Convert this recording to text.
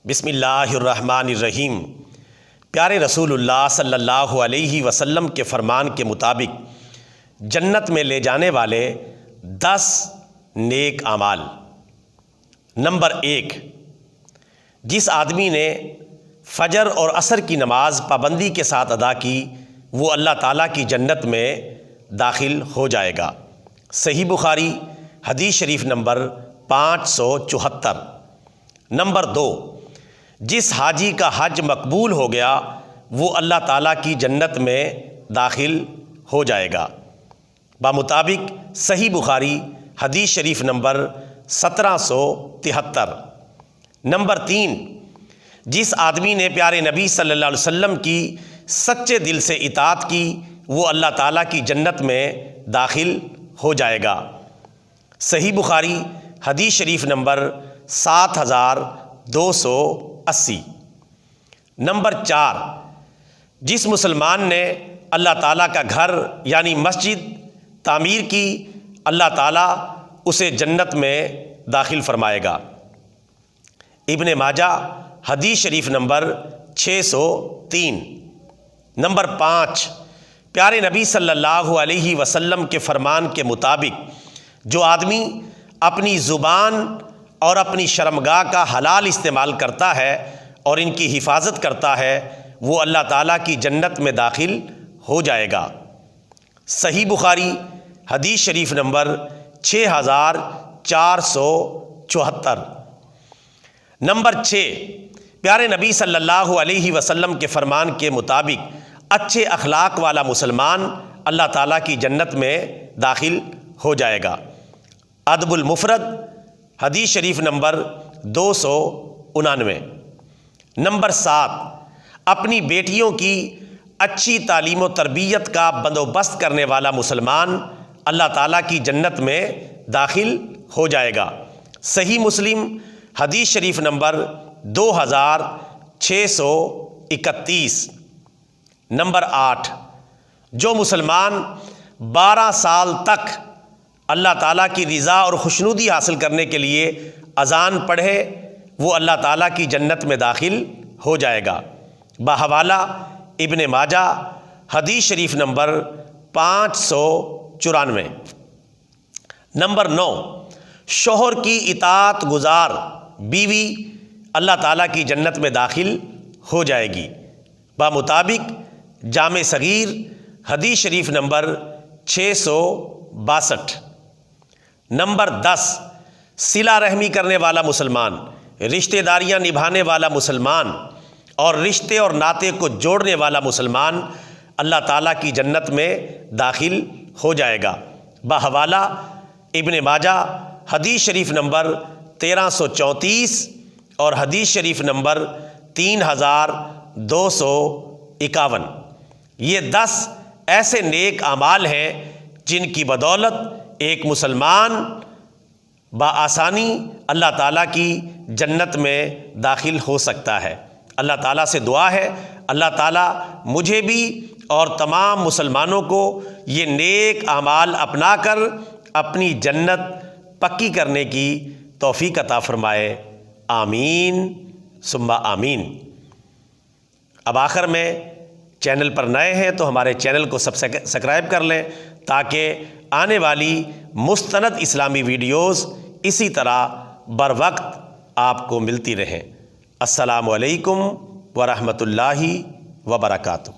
بسم اللہ الرحمن الرحیم۔ پیارے رسول اللہ صلی اللہ علیہ وسلم کے فرمان کے مطابق جنت میں لے جانے والے 10 نیک اعمال۔ نمبر 1، جس آدمی نے فجر اور عصر کی نماز پابندی کے ساتھ ادا کی وہ اللہ تعالیٰ کی جنت میں داخل ہو جائے گا۔ صحیح بخاری حدیث شریف نمبر 574۔ نمبر 2، جس حاجی کا حج مقبول ہو گیا وہ اللہ تعالیٰ کی جنت میں داخل ہو جائے گا، بمطابق صحیح بخاری حدیث شریف نمبر 1773۔ نمبر 3، جس آدمی نے پیارے نبی صلی اللہ علیہ وسلم کی سچے دل سے اطاعت کی وہ اللہ تعالیٰ کی جنت میں داخل ہو جائے گا۔ صحیح بخاری حدیث شریف نمبر 7280۔ نمبر 4، جس مسلمان نے اللہ تعالیٰ کا گھر یعنی مسجد تعمیر کی اللہ تعالیٰ اسے جنت میں داخل فرمائے گا۔ ابن ماجہ حدیث شریف نمبر 603۔ نمبر 5، پیارے نبی صلی اللہ علیہ وسلم کے فرمان کے مطابق جو آدمی اپنی زبان اور اپنی شرمگاہ کا حلال استعمال کرتا ہے اور ان کی حفاظت کرتا ہے وہ اللہ تعالیٰ کی جنت میں داخل ہو جائے گا۔ صحیح بخاری حدیث شریف نمبر 6474۔ نمبر 6، پیارے نبی صلی اللہ علیہ وسلم کے فرمان کے مطابق اچھے اخلاق والا مسلمان اللہ تعالیٰ کی جنت میں داخل ہو جائے گا۔ ادب المفرد حدیث شریف نمبر 299۔ نمبر 7، اپنی بیٹیوں کی اچھی تعلیم و تربیت کا بندوبست کرنے والا مسلمان اللہ تعالیٰ کی جنت میں داخل ہو جائے گا۔ صحیح مسلم حدیث شریف نمبر 2631۔ نمبر 8، جو مسلمان 12 سال تک اللہ تعالیٰ کی رضا اور خوشنودی حاصل کرنے کے لیے اذان پڑھے وہ اللہ تعالیٰ کی جنت میں داخل ہو جائے گا، بحوالہ ابن ماجہ حدیث شریف نمبر 594۔ نمبر 9، شوہر کی اطاعت گزار بیوی اللہ تعالیٰ کی جنت میں داخل ہو جائے گی، بمطابق جامع صغیر حدیث شریف نمبر 662۔ نمبر 10، صلہ رحمی کرنے والا مسلمان، رشتہ داریاں نبھانے والا مسلمان اور رشتے اور ناطے کو جوڑنے والا مسلمان اللہ تعالیٰ کی جنت میں داخل ہو جائے گا، بحوالہ ابن ماجہ حدیث شریف نمبر 1334 اور حدیث شریف نمبر 3251۔ یہ 10 ایسے نیک اعمال ہیں جن کی بدولت ایک مسلمان بآسانی اللہ تعالیٰ کی جنت میں داخل ہو سکتا ہے۔ اللہ تعالیٰ سے دعا ہے اللہ تعالیٰ مجھے بھی اور تمام مسلمانوں کو یہ نیک اعمال اپنا کر اپنی جنت پکی کرنے کی توفیق عطا فرمائے، آمین ثم آمین۔ اب آخر میں چینل پر نئے ہیں تو ہمارے چینل کو سبسکرائب کر لیں تاکہ آنے والی مستند اسلامی ویڈیوز اسی طرح بروقت آپ کو ملتی رہیں۔ السلام علیکم ورحمۃ اللہ وبرکاتہ۔